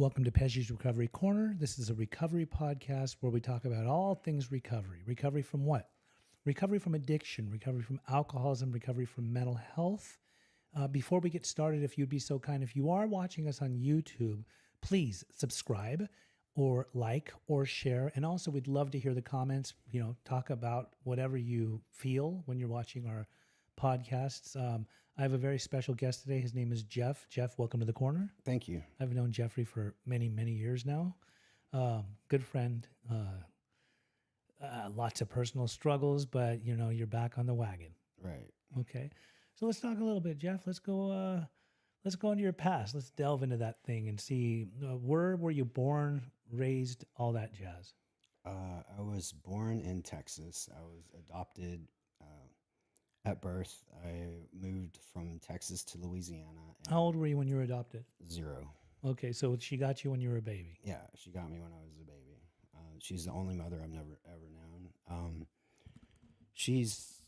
Welcome to Pesci's Recovery Corner. This is a recovery podcast where we talk about all things recovery. Recovery from what? Recovery from addiction, recovery from alcoholism, recovery from mental health. Before we get started, if you'd be so kind, if you are watching us on YouTube, please subscribe or like or share. And also, we'd love to hear the comments. Talk about whatever you feel when you're watching our podcasts. I have a very special guest today. His name is Jeff. Jeff, welcome to the corner. Thank you. I've known Jeffrey for many, many years now. Good friend. Lots of personal struggles, but you're back on the wagon. Right. Okay. So let's talk a little bit, Jeff. Let's go into your past. Let's delve into that thing and see where were you born, raised, all that jazz. I was born in Texas. I was adopted at birth. I moved from Texas to Louisiana. How old were you when you were adopted? 0. Okay, so she got you when you were a baby. Yeah, she got me when I was a baby. She's the only mother I've never ever known. She's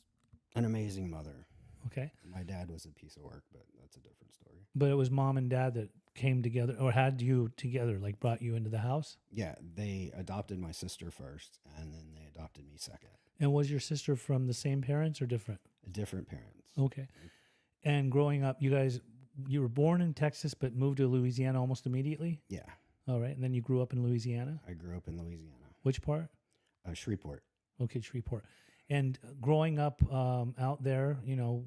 an amazing mother. Okay. My dad was a piece of work, but that's a different story. But it was mom and dad that came together or had you together, like brought you into the house? Yeah, they adopted my sister first, and then they adopted me second. And was your sister from the same parents or different? Different parents. Okay. And growing up, you were born in Texas but moved to Louisiana almost immediately? Yeah. All right. And then you grew up in Louisiana? I grew up in Louisiana. Which part? Shreveport. Okay, Shreveport. And growing up out there,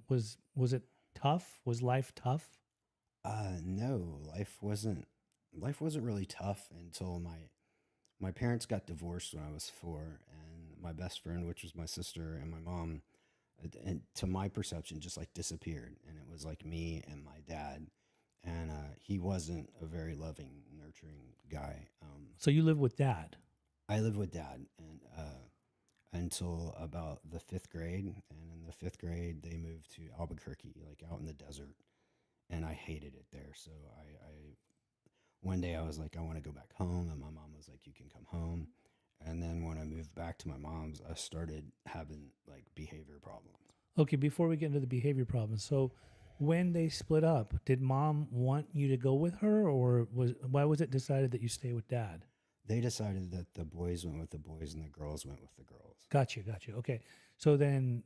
was it tough? Was life tough? No, life wasn't really tough until my parents got divorced when I was 4, and my best friend, which was my sister and my mom, and to my perception, just like disappeared. And it was like me and my dad, and he wasn't a very loving, nurturing guy. So you live with dad? I lived with dad, and until about the 5th grade. And in the 5th grade, they moved to Albuquerque, like out in the desert, and I hated it there. So I one day I was like, I want to go back home, and my mom was like, you can come home. And then when I moved back to my mom's, I started having like behavior problems. Okay, before we get into the behavior problems, so when they split up, did mom want you to go with her, or why was it decided that you stay with dad? They decided that the boys went with the boys and the girls went with the girls. Gotcha. Okay. So then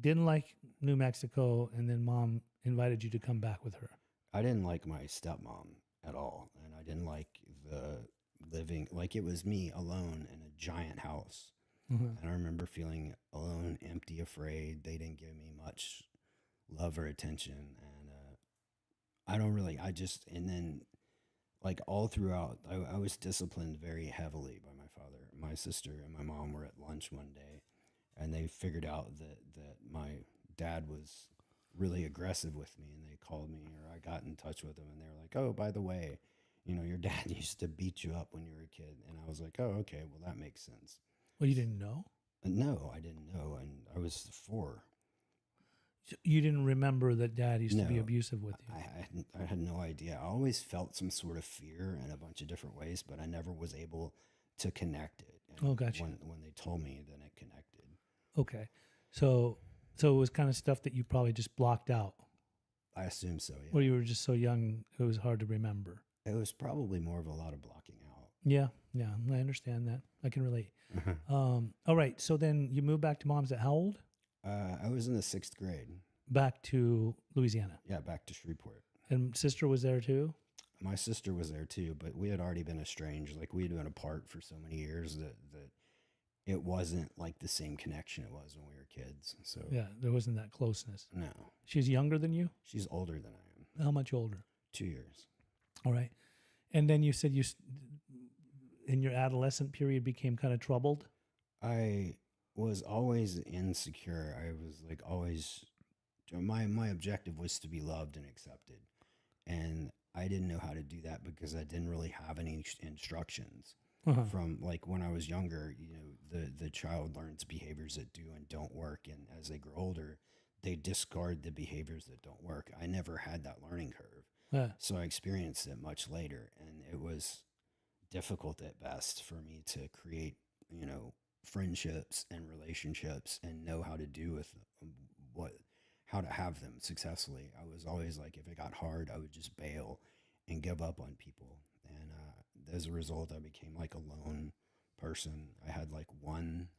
didn't like New Mexico, and then mom invited you to come back with her. I didn't like my stepmom at all. And I didn't like the living, like it was me alone in a giant house. Mm-hmm. And I remember feeling alone, empty, afraid. They didn't give me much love or attention. And and then like all throughout, I was disciplined very heavily by my father. My sister and my mom were at lunch one day, and they figured out that my dad was really aggressive with me, and they called me, or I got in touch with them, and they were like, oh, by the way, your dad used to beat you up when you were a kid. And I was like, oh, okay, well, that makes sense. Well, you didn't know? No, I didn't know, and I was 4. You didn't remember that dad used to be abusive with you? I had no idea. I always felt some sort of fear in a bunch of different ways, but I never was able to connect it. And gotcha. When they told me, then it connected. Okay. So it was kind of stuff that you probably just blocked out. I assume so, yeah. Or you were just so young, it was hard to remember. It was probably more of a lot of blocking out. Yeah, I understand that. I can relate. All right, so then you moved back to mom's at how old? I was in the 6th grade. Back to Louisiana? Yeah, back to Shreveport. And sister was there too? My sister was there too, but we had already been estranged. Like we had been apart for so many years that it wasn't like the same connection it was when we were kids. So yeah, there wasn't that closeness. No. She's younger than you? She's older than I am. How much older? 2 years. All right. And then you said you, in your adolescent period, became kind of troubled? I was always insecure. I was like always, my objective was to be loved and accepted. And I didn't know how to do that because I didn't really have any instructions. From like when I was younger, the child learns behaviors that do and don't work. And as they grow older, they discard the behaviors that don't work. I never had that learning curve. Yeah. So I experienced it much later, and it was difficult at best for me to create, friendships and relationships and know how to do with how to have them successfully. I was always like, if it got hard, I would just bail and give up on people. And as a result, I became like a lone person. I had like one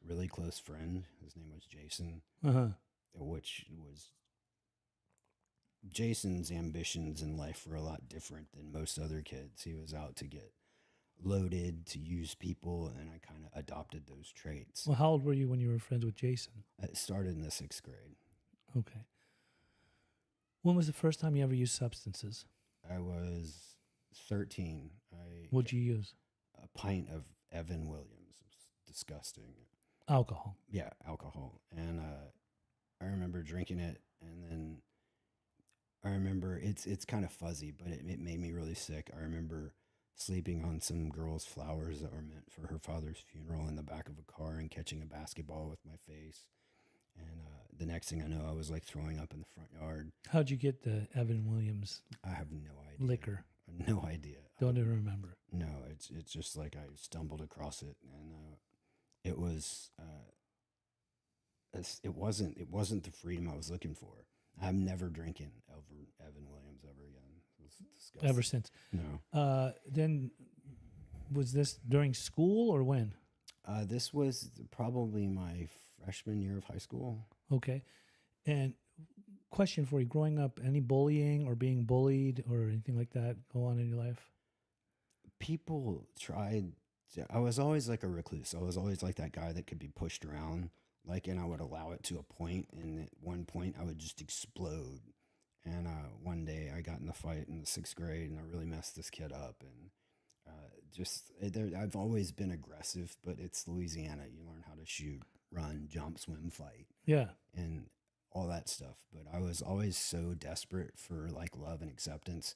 really close friend. His name was Jason, Uh-huh. which was Jason's ambitions in life were a lot different than most other kids. He was out to get loaded, to use people, and I kind of adopted those traits. Well, how old were you when you were friends with Jason? It started in the 6th grade. Okay. When was the first time you ever used substances? I was 13. I What'd you use? a pint of Evan Williams. It was disgusting. Alcohol. Yeah, alcohol. And I remember drinking it, and then I remember it's kind of fuzzy, but it made me really sick. I remember sleeping on some girl's flowers that were meant for her father's funeral in the back of a car and catching a basketball with my face. And the next thing I know, I was like throwing up in the front yard. How'd you get the Evan Williams I have no idea. liquor? No idea. Don't even remember. No, it's just like I stumbled across it, and it was it wasn't the freedom I was looking for. I'm never drinking Evan Williams ever again. It was disgusting. Ever since. No. Then was this during school or when? This was probably my freshman year of high school. Okay. And question for you, growing up, any bullying or being bullied or anything like that go on in your life? People tried. I was always like a recluse. I was always like that guy that could be pushed around, like, and I would allow it to a point, and at one point I would just explode. And one day I got in a fight in the 6th grade, and I really messed this kid up. And I've always been aggressive, but it's Louisiana. You learn how to shoot, run, jump, swim, fight, Yeah. and all that stuff. But I was always so desperate for like love and acceptance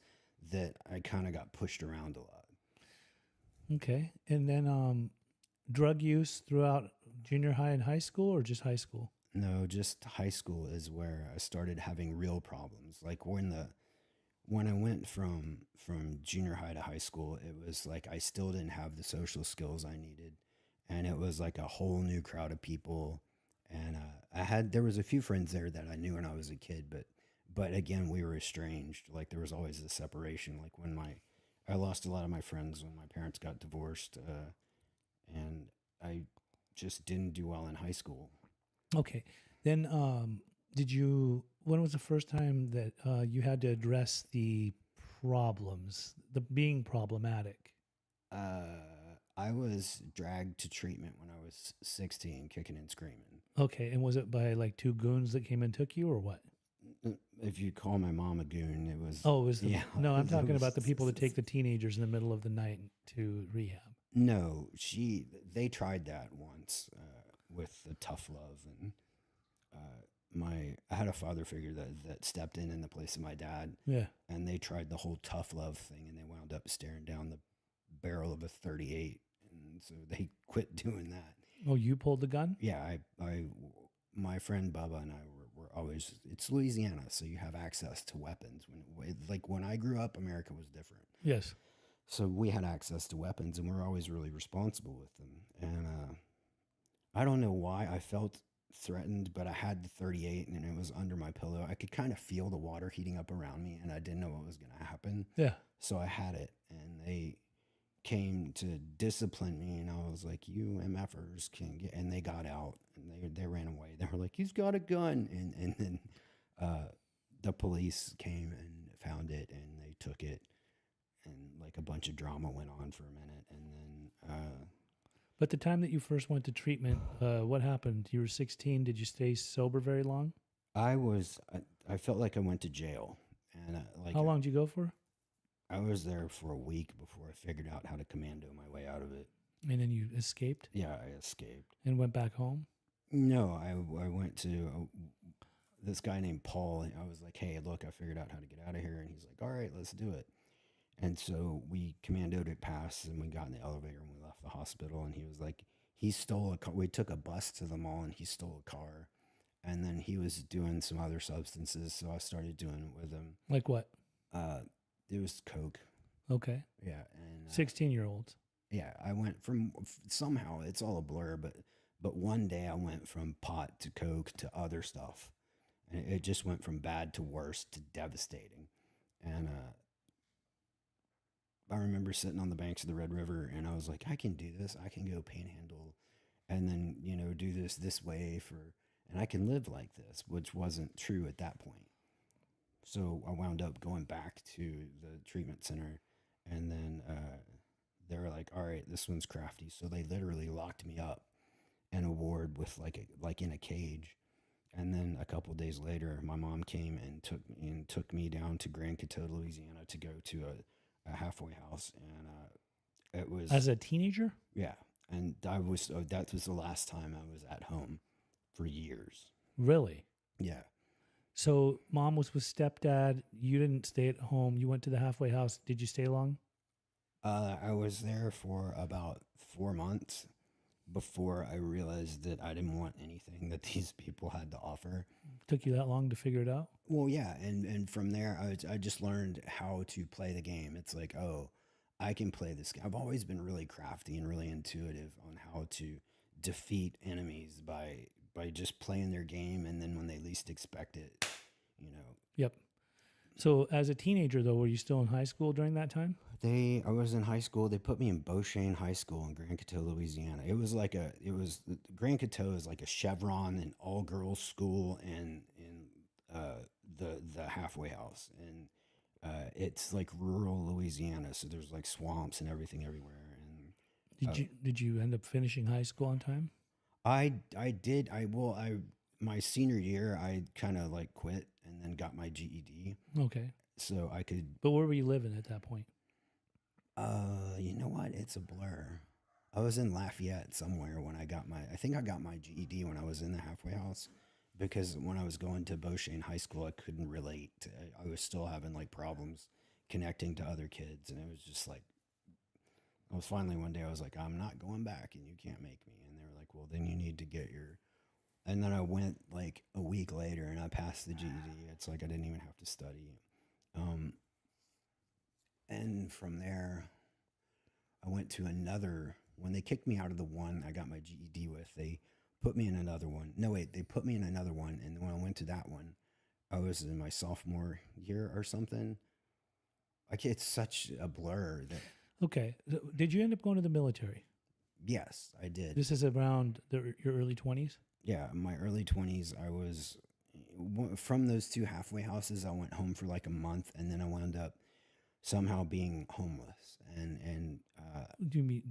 that I kind of got pushed around a lot. Okay. And then drug use throughout junior high and high school or just high school? No, just high school is where I started having real problems. Like when I went from junior high to high school, it was like I still didn't have the social skills I needed, and it was like a whole new crowd of people. And there was a few friends there that I knew when I was a kid, but again, we were estranged. Like there was always a separation. Like I lost a lot of my friends when my parents got divorced, and I just didn't do well in high school. Okay. Then when was the first time that you had to address the problems, the being problematic? I was dragged to treatment when I was 16, kicking and screaming. Okay. And was it by like two goons that came and took you or what? If you call my mom a goon, it was. Oh, it was yeah. No, I'm talking about the people that take the teenagers in the middle of the night to rehab. No, they tried that once with the tough love, and I had a father figure that stepped in the place of my dad. Yeah. And they tried the whole tough love thing, and they wound up staring down the barrel of a 38, and so they quit doing that. Oh, you pulled the gun? Yeah, my friend Bubba and I were always. It's Louisiana, so you have access to weapons. When I grew up, America was different. Yes. So we had access to weapons, and we were always really responsible with them. And I don't know why I felt threatened, but I had the 38, and it was under my pillow. I could kind of feel the water heating up around me, and I didn't know what was going to happen. Yeah. So I had it, and they came to discipline me, and I was like, "You MFers can get," and they got out, and they ran away. They were like, "He's got a gun," and then the police came and found it, and they took it, and like a bunch of drama went on for a minute, and then. But the time that you first went to treatment, what happened? You were 16. Did you stay sober very long? I felt like I went to jail, and How long did you go for? I was there for a week before I figured out how to commando my way out of it. And then you escaped? Yeah, I escaped. And went back home? No, I went to this guy named Paul, and I was like, "Hey, look, I figured out how to get out of here," and he's like, "All right, let's do it." And so we commandoed it past, and we got in the elevator, and we left the hospital, and he was like, he stole a car. We took a bus to the mall, and he stole a car, and then he was doing some other substances, so I started doing it with him. Like what? It was coke. Okay. Yeah, and 16-year-olds. Yeah, I went from somehow it's all a blur, but one day I went from pot to coke to other stuff, and it just went from bad to worse to devastating, and I remember sitting on the banks of the Red River, and I was like, I can do this. I can go panhandle, and then do this way and I can live like this, which wasn't true at that point. So I wound up going back to the treatment center, and then they were like, "All right, this one's crafty." So they literally locked me up in a ward with like in a cage. And then a couple of days later, my mom came and took me down to Grand Coteau, Louisiana, to go to a halfway house, and it was As a teenager? yeah, and that was the last time I was at home for years. Really? Yeah. So mom was with stepdad. You didn't stay at home. You went to the halfway house. Did you stay long? I was there for about 4 months before I realized that I didn't want anything that these people had to offer. Took you that long to figure it out? Well, yeah, and from there, I just learned how to play the game. It's like, oh, I can play this game. I've always been really crafty and really intuitive on how to defeat enemies by just playing their game, and then when they least expect it, you know. Yep. So as a teenager, though, were you still in high school during that time? I was in high school. They put me in Beauchesne High School in Grand Coteau, Louisiana. Grand Coteau is like a Chevron and all girls school, and the halfway house, and it's like rural Louisiana, so there's like swamps and everything everywhere. And Did you end up finishing high school on time? I did I my senior year I kind of like quit and then got my GED, Okay. so I could. But where were you living at that point? You know what? It's a blur. I was in Lafayette somewhere when I think I got my GED when I was in the halfway house, because when I was going to Beauchesne High School, I couldn't relate. I was still having like problems connecting to other kids, and it was just like, I was finally one day I was like, I'm not going back, and you can't make me. And they were like, well, then you need to get your. And then I went like a week later, and I passed the GED. It's like I didn't even have to study. Um, and from there, I went to another. When they kicked me out of the one I got my GED with, they put me in another one. No, wait, they put me in another one. And when I went to that one, I was in my sophomore year or something. Like, it's such a blur that, Okay. So did you end up going to the military? yes, I did. This is around your early 20s? Yeah, in my early 20s, I was from those two halfway houses. I went home for like a month, and then I wound up somehow being homeless. And Do you mean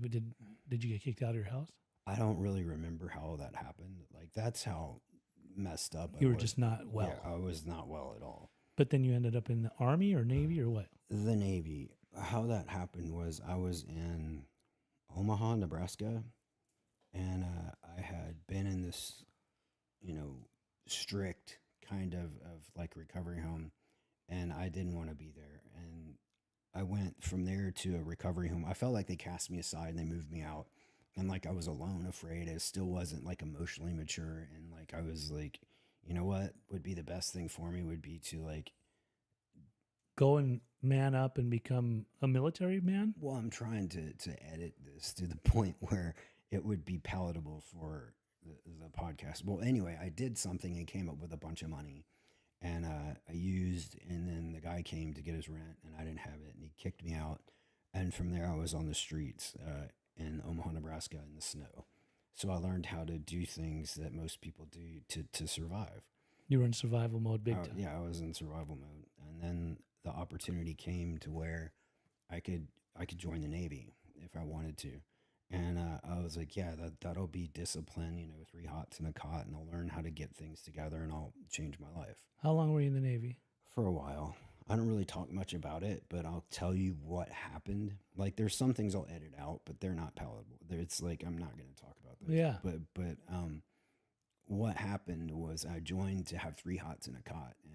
did you get kicked out of your house? I don't really remember how that happened. Like, that's how messed up I You were was. just not well. Yeah, I was not well at all. But then you ended up in the Army or Navy or what? The Navy. How that happened was I was in Omaha, Nebraska, and I had been in this, strict kind of like recovery home, and I didn't want to be there. And I went from there to a recovery home. I felt like they cast me aside and they moved me out. And like I was alone, afraid. I still wasn't like emotionally mature. And like I was like, you know what would be the best thing for me would be to like, Go and man up and become a military man? well, I'm trying to edit this to the point where it would be palatable for the podcast. Well, anyway, I did something and came up with a bunch of money, and I used, and then the guy came to get his rent, and I didn't have it, and he kicked me out. And from there, I was on the streets in Omaha, Nebraska, in the snow. So I learned how to do things that most people do to survive. You were in survival mode big time. Yeah, I was in survival mode, and then the opportunity came to where I could join the Navy if I wanted to, and I was like, yeah, that'll be discipline, 3 hots and a cot, and I'll learn how to get things together, and I'll change my life. How long were you in the Navy? For a while, I don't really talk much about it, but I'll tell you what happened. Like, there's some things I'll edit out, but they're not palatable. It's like I'm not going to talk about those. Yeah. But what happened was I joined to have 3 hots and a cot, and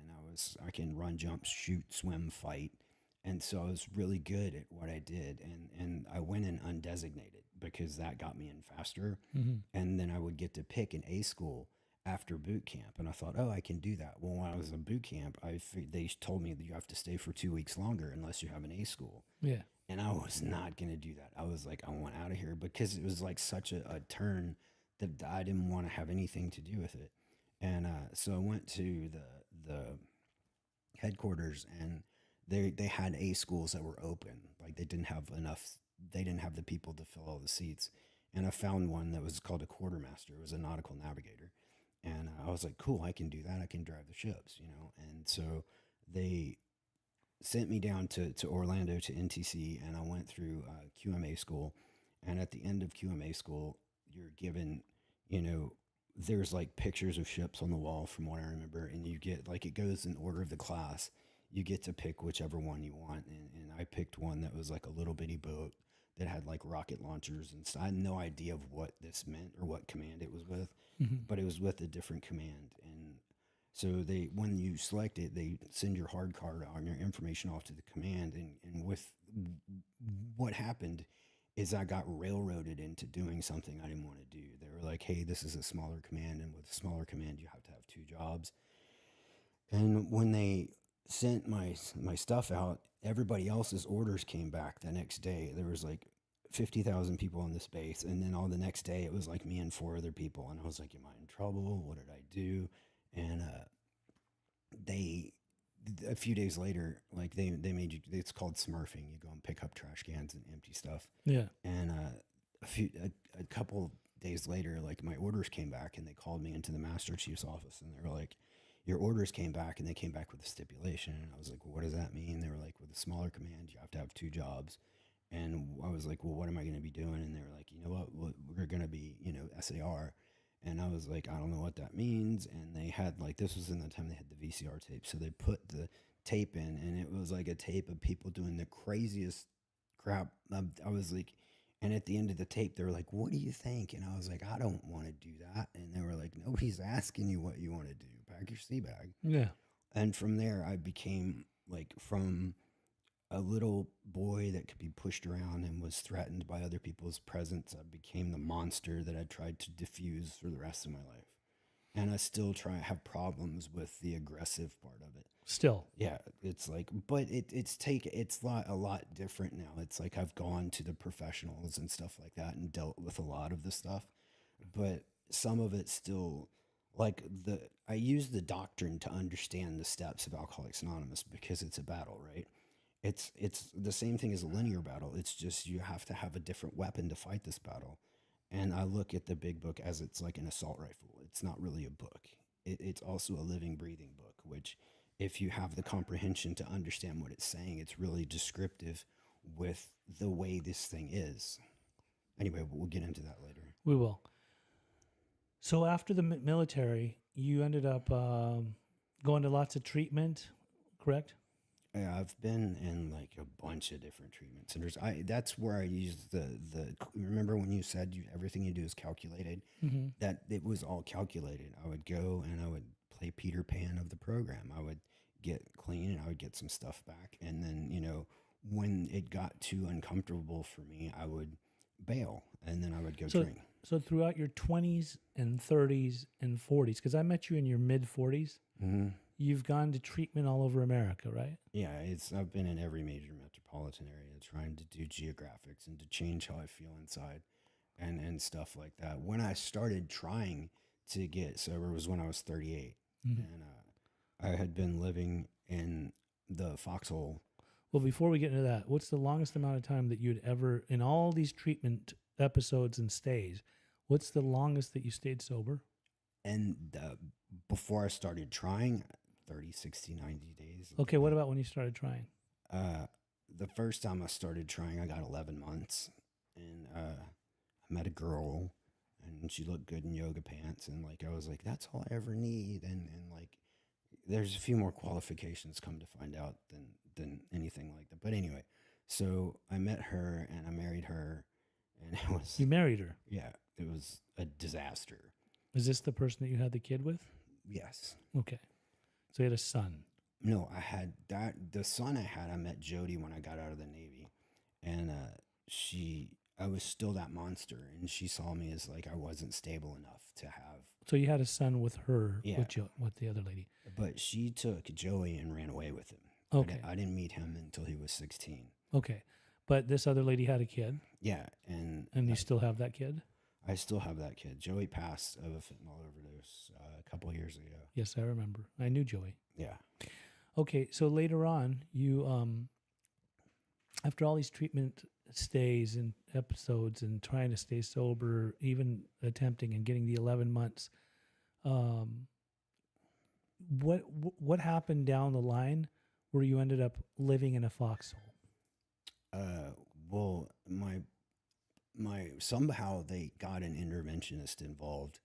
I can run, jump, shoot, swim, fight, and so I was really good at what I did, and I went in undesignated because that got me in faster, and then I would get to pick an A school after boot camp, and I thought, oh, I can do that. Well, when I was in boot camp, they told me that you have to stay for 2 weeks longer unless you have an A school. Yeah. And I was not going to do that. I was like, I want out of here because it was like such a turn that I didn't want to have anything to do with it. And so I went to the headquarters, and they had A schools that were open. Like they didn't have enough. They didn't have the people to fill all the seats. And I found one that was called a quartermaster. It was a nautical navigator. And I was like, cool, I can do that. I can drive the ships, you know. And so they sent me down to Orlando to NTC, and I went through QMA school. And at the end of QMA school, you're given, you know, there's like pictures of ships on the wall from what I remember, and you get like it goes in order of the class. You get to pick whichever one you want, and I picked one that was like a little bitty boat that had like rocket launchers and stuff. I had no idea of what this meant or what command it was with, Mhm. but it was with a different command. And so they, when you select it, they send your hard card on your information off to the command. And with what happened is I got railroaded into doing something I didn't want to do. They were like, hey, this is a smaller command. And with a smaller command, you have to have 2 jobs. And when they sent my stuff out, everybody else's orders came back the next day. There was like 50,000 people on this base, and then all the next day it was like me and 4 other people, and I was like, "Am I in trouble? What did I do?" And they a few days later, like they made you. It's called smurfing. You go and pick up trash cans and empty stuff. Yeah. And a couple days later, like my orders came back, and they called me into the master chief's office, and they were like, your orders came back, and they came back with a stipulation. And I was like, well, what does that mean? They were like, with a smaller command, you have to have 2 jobs. And I was like, well, what am I going to be doing? And they were like, you know what, we're going to be, you know, SAR. And I was like, I don't know what that means. And they had like, this was in the time they had the VCR tape. So they put the tape in, and it was like a tape of people doing the craziest crap. I was like, and at the end of the tape, they were like, what do you think? And I was like, I don't want to do that. And they were like, nobody's asking you what you want to do. Pack your sea bag. Yeah. And from there, I became like, from a little boy that could be pushed around and was threatened by other people's presence, I became the monster that I tried to diffuse for the rest of my life. And I still have problems with the aggressive part of it. Still. Yeah, it's like, but it's a lot different now. It's like I've gone to the professionals and stuff like that and dealt with a lot of the stuff, but some of it's still like I use the doctrine to understand the steps of Alcoholics Anonymous because it's a battle, right? It's the same thing as a linear battle. It's just you have to have a different weapon to fight this battle. And I look at the big book as it's like an assault rifle. It's not really a book. It's also a living, breathing book, which if you have the comprehension to understand what it's saying, it's really descriptive with the way this thing is. Anyway, we'll get into that later. We will. So after the military, you ended up going to lots of treatment, correct? Yeah, I've been in like a bunch of different treatment centers. That's where I used the remember when you said everything you do is calculated? Mm-hmm. That it was all calculated. I would go and I would play Peter Pan of the program. I would get clean and I would get some stuff back. And then, you know, when it got too uncomfortable for me, I would bail and then I would go drink. So throughout your 20s and 30s and 40s, because I met you in your mid 40s, Mm-hmm. you've gone to treatment all over America, right? Yeah, I've been in every major metropolitan area trying to do geographics and to change how I feel inside and stuff like that. When I started trying to get sober was when I was 38. Mm-hmm. And I had been living in the Foxhole. Well, before we get into that, what's the longest amount of time that you'd ever, in all these treatment episodes and stays, what's the longest that you stayed sober? And before I started trying, 30, 60, 90 days. Okay, what about when you started trying? The first time I started trying, I got 11 months. And I met a girl, and she looked good in yoga pants. And, like, I was like, that's all I ever need. And like, there's a few more qualifications come to find out than anything like that. But anyway, so I met her, and I married her. And it was... You married her? Yeah, it was a disaster. Is this the person that you had the kid with? Yes. Okay. So you had a son. No, I had that. The son I met Jody when I got out of the Navy. And I was still that monster. And she saw me as like I wasn't stable enough to have. So you had a son with her, Yeah. with the other lady. But she took Joey and ran away with him. Okay. I didn't meet him until he was 16. Okay. But this other lady had a kid. Yeah. And you still have that kid? I still have that kid. Joey passed of a fentanyl overdose a couple of years ago. Yes, I remember. I knew Joey. Yeah. Okay, so later on, you after all these treatment stays and episodes and trying to stay sober, even attempting and getting the 11 months, um, what happened down the line where you ended up living in a foxhole? Uh, well, my somehow they got an interventionist involved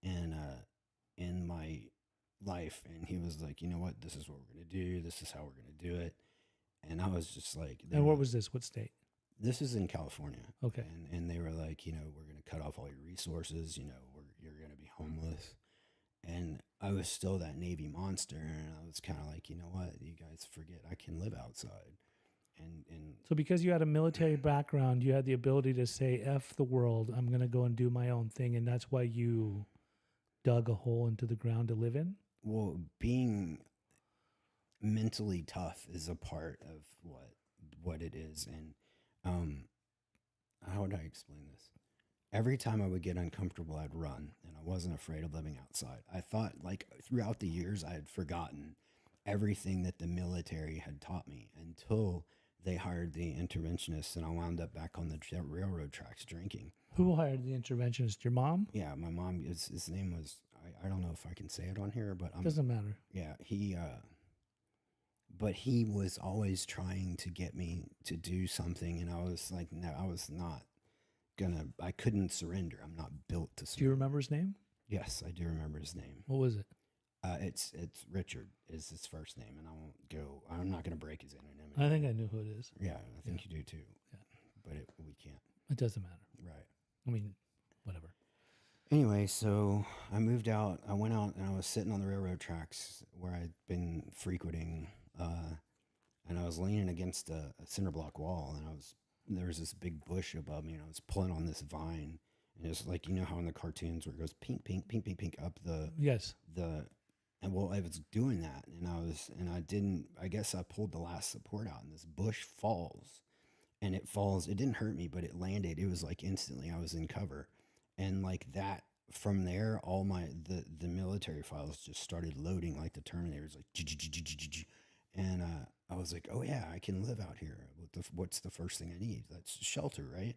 in my life, and he was like, you know what, this is what we're gonna do. This is how we're gonna do it. And I was just like, they And were what like, was this? What state? this is in California, Okay. and they were like, you know, we're gonna cut off all your resources. You know, you're gonna be homeless. And I was still that Navy monster, and I was kind of like, you know what, you guys forget I can live outside, and So because you had a military background, you had the ability to say "F the world, I'm going to go and do my own thing," and that's why you dug a hole into the ground to live in. well, being mentally tough is a part of what it is, and um, how would I explain this? Every time I would get uncomfortable, I'd run, and I wasn't afraid of living outside. I thought, like, throughout the years, I had forgotten everything that the military had taught me until they hired the interventionists, and I wound up back on the railroad tracks drinking. Who hired the interventionist? Your mom? Yeah, my mom. His name was. I don't know if I can say it on here, but Doesn't matter. yeah, he. But he was always trying to get me to do something, and I was like, no, I was not gonna. I couldn't surrender. I'm not built to Do you surrender. remember his name? Yes, I do remember his name. What was it? It's Richard is his first name, and I won't go. I'm not gonna break his anonymity. I think I knew who it is. Yeah, I think you do too. Yeah. But we can't. It doesn't matter. Right. I mean, whatever. Anyway, so I moved out. I went out and I was sitting on the railroad tracks where I'd been frequenting, and I was leaning against a cinder block wall, and there was this big bush above me, and I was pulling on this vine, and it's like, you know how in the cartoons where it goes pink, pink, pink, pink, pink up Yes. and well, I was doing that, and I didn't. I guess I pulled the last support out, and this bush falls, and it falls. It didn't hurt me, but it landed. It was like instantly I was in cover, and like that. From there, all the military files just started loading like the Terminators, like, and I was like, oh yeah, I can live out here. What's the first thing I need? That's shelter, right?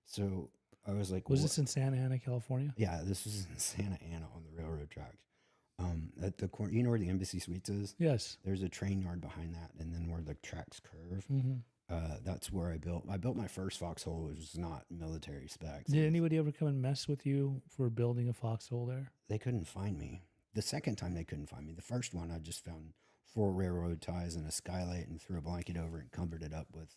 So I was like, Was this in Santa Ana, California? yeah, this was in Santa Ana on the railroad tracks. At the corner, you know where the Embassy Suites is? Yes. There's a train yard behind that, and then where the tracks curve, Mm-hmm. that's where I built. I built my first foxhole, which was not military specs. Did anybody ever come and mess with you for building a foxhole there? They couldn't find me. The second time they couldn't find me. The first one I just found 4 railroad ties and a skylight and threw a blanket over it and covered it up with,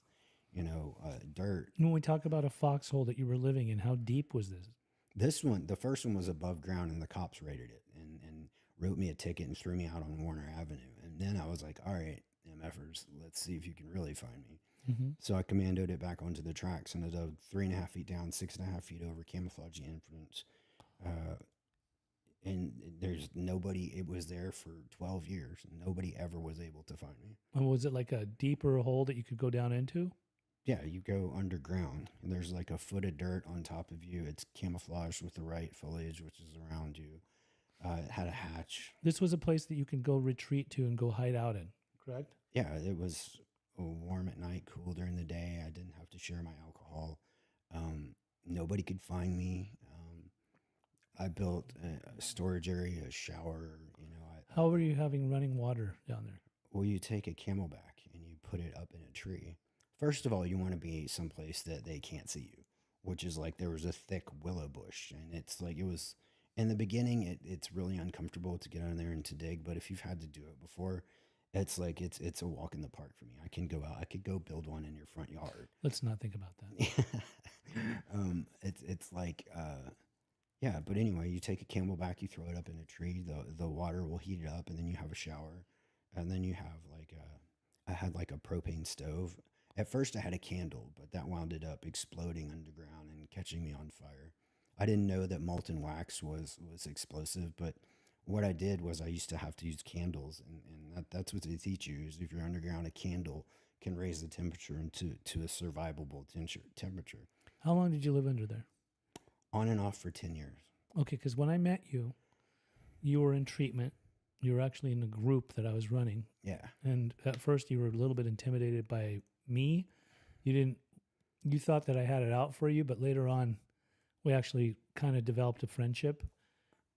dirt. When we talk about a foxhole that you were living in, how deep was this? This one, the first one was above ground, and the cops raided it and wrote me a ticket and threw me out on Warner Avenue. And then I was like, all right, MFers, let's see if you can really find me. Mm-hmm. So I commandoed it back onto the tracks, and I dug 3.5 feet down, 6.5 feet over, camouflaging entrance. And there's nobody. It was there for 12 years. Nobody ever was able to find me. And was it like a deeper hole that you could go down into? Yeah, you go underground. And there's like a foot of dirt on top of you. It's camouflaged with the right foliage, which is around you. It had a hatch. This was a place that you can go retreat to and go hide out in, correct? Yeah, it was warm at night, cool during the day. I didn't have to share my alcohol. Nobody could find me. I built a storage area, a shower. How were you having running water down there? Well, you take a camelback and you put it up in a tree. First of all, you want to be someplace that they can't see you, which is like there was a thick willow bush, and it's like it was in the beginning. It's really uncomfortable to get on there and to dig, but if you've had to do it before, it's like it's a walk in the park for me. I can go out. I could go build one in your front yard. Let's not think about that. It's like yeah, but anyway, you take a camelback, you throw it up in a tree. The water will heat it up, and then you have a shower, and then you have I had like a propane stove. At first, I had a candle, but that wound up exploding underground and catching me on fire. I didn't know that molten wax was explosive, but what I did was I used to have to use candles, and that's what they teach you is if you're underground, a candle can raise the temperature to a survivable temperature. How long did you live under there? On and off for 10 years. Okay, because when I met you, you were in treatment. you were actually in a group that I was running. Yeah. And at first you were a little bit intimidated by me. You thought that I had it out for you, but later on we actually kind of developed a friendship.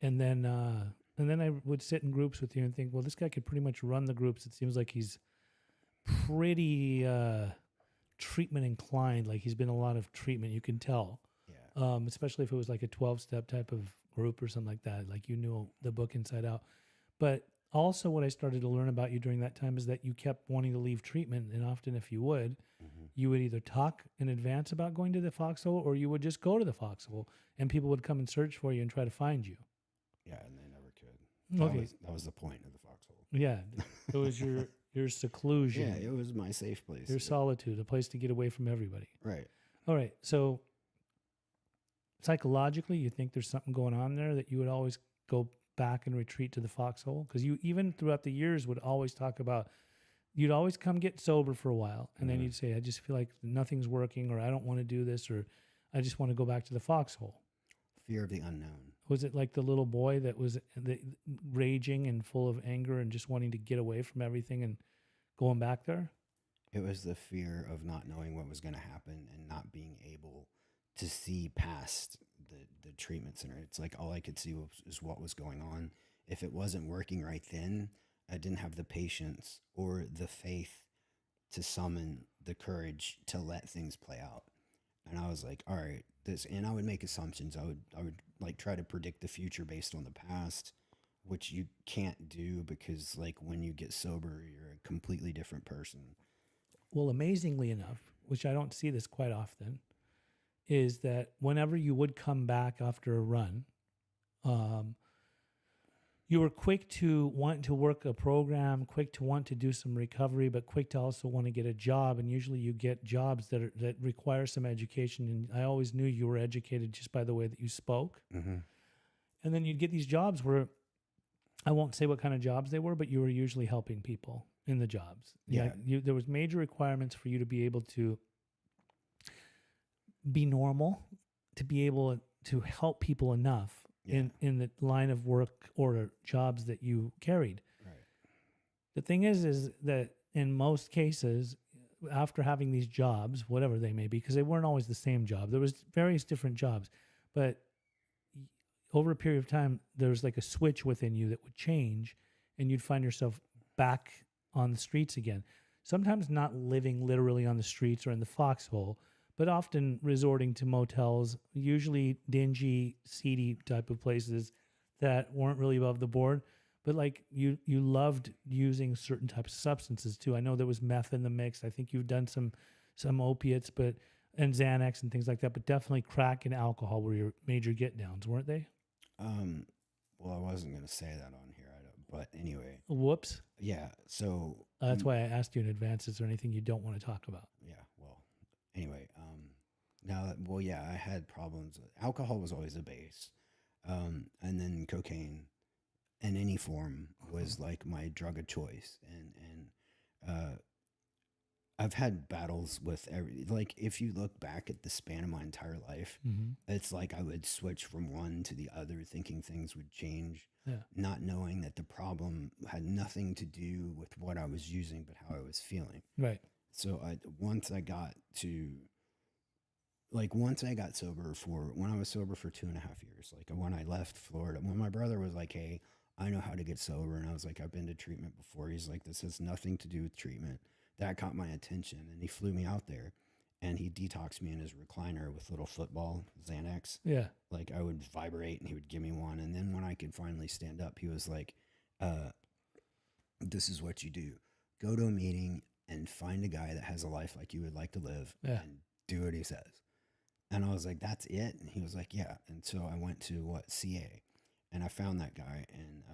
And then I would sit in groups with you and think, well, this guy could pretty much run the groups. It seems like he's pretty treatment inclined. Like he's been a lot of treatment. You can tell, especially if it was like a 12-step type of group or something like that. Like you knew the book inside out. But also what I started to learn about you during that time is that you kept wanting to leave treatment. And often if you would, you would either talk in advance about going to the Foxhole or you would just go to the Foxhole and people would come and search for you and try to find you. Yeah, and they never could. Okay. That was the point of the Foxhole. Yeah. It was your seclusion. Yeah, it was my safe place. Your solitude, a place to get away from everybody. Right. All right. So psychologically, you think there's something going on there that you would always go back and retreat to the Foxhole? Because you even throughout the years would always talk about, you'd always come get sober for a while. And then you'd say, I just feel like nothing's working, or I don't want to do this, or I just want to go back to the Foxhole. Fear of the unknown. Was it like the little boy that was raging and full of anger and just wanting to get away from everything and going back there? It was the fear of not knowing what was going to happen and not being able to see past the treatment center. It's like all I could see was what was going on. If it wasn't working right then, I didn't have the patience or the faith to summon the courage to let things play out. And I was like, all right, and I would make assumptions. I would like try to predict the future based on the past, which you can't do because like when you get sober, you're a completely different person. Well, amazingly enough, which I don't see this quite often, is that whenever you would come back after a run, you were quick to want to work a program, quick to want to do some recovery, but quick to also want to get a job. And usually you get jobs that require some education. And I always knew you were educated just by the way that you spoke. Mm-hmm. And then you'd get these jobs where, I won't say what kind of jobs they were, but you were usually helping people in the jobs. Yeah. There was major requirements for you to be able to be normal, to be able to help people enough in the line of work or jobs that you carried. Right. The thing is that in most cases, after having these jobs, whatever they may be, because they weren't always the same job, there was various different jobs, but over a period of time, there was like a switch within you that would change and you'd find yourself back on the streets again. Sometimes not living literally on the streets or in the Foxhole, but often resorting to motels, usually dingy, seedy type of places that weren't really above the board. But like you loved using certain types of substances too. I know there was meth in the mix. I think you've done some opiates, and Xanax and things like that. But definitely crack and alcohol were your major get downs, weren't they? Well, I wasn't going to say that on here, but anyway. Whoops. Yeah. So that's why I asked you in advance. Is there anything you don't want to talk about? Yeah. Well, anyway, I had problems. Alcohol was always a base. And then cocaine in any form was like my drug of choice. And I've had battles with if you look back at the span of my entire life, it's like I would switch from one to the other, thinking things would change, not knowing that the problem had nothing to do with what I was using, but how I was feeling. Right. So once I got sober when I was sober for 2.5 years, like when I left Florida, when my brother was like, hey, I know how to get sober. And I was like, I've been to treatment before. He's like, this has nothing to do with treatment. That caught my attention, and he flew me out there, and he detoxed me in his recliner with little football Xanax. Yeah. Like I would vibrate, and he would give me one. And then when I could finally stand up, he was like, this is what you do. Go to a meeting and find a guy that has a life like you would like to live and do what he says. And I was like, that's it? And he was like, yeah. And so I went to CA, and I found that guy, and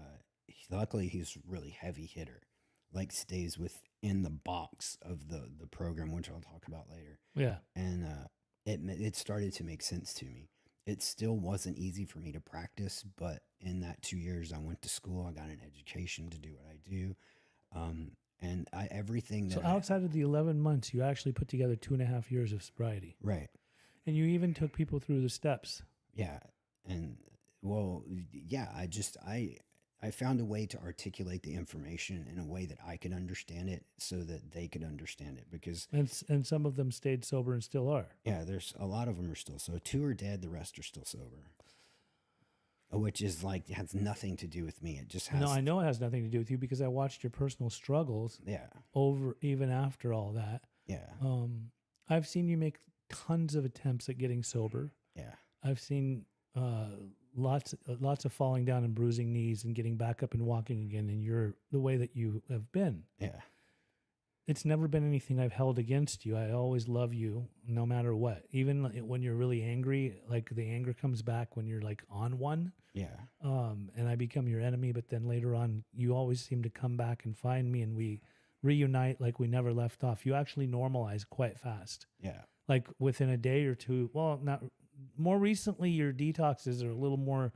luckily he's really heavy hitter, like stays within the box of the program, which I'll talk about later. Yeah. And it started to make sense to me. It still wasn't easy for me to practice, but in that 2 years I went to school, I got an education to do what I do. And everything that... So outside of the 11 months, you actually put together 2.5 years of sobriety. Right. And you even took people through the steps. Yeah. And well, yeah, I found a way to articulate the information in a way that I could understand it so that they could understand it. Because And some of them stayed sober and still are. yeah, there's a lot of them are still so 2 are dead, the rest are still sober. Which is like has nothing to do with me. It just has No, I know it has nothing to do with you because I watched your personal struggles yeah. over even after all that. Yeah. I've seen you make tons of attempts at getting sober. Yeah. I've seen lots of falling down and bruising knees and getting back up and walking again. And you're the way that you have been. Yeah. It's never been anything I've held against you. I always love you no matter what. Even when you're really angry, like the anger comes back when you're like on one. Yeah. And I become your enemy. But then later on, you always seem to come back and find me and we reunite like we never left off. You actually normalize quite fast. Yeah. Like within a day or two. Well, not more recently, your detoxes are a little more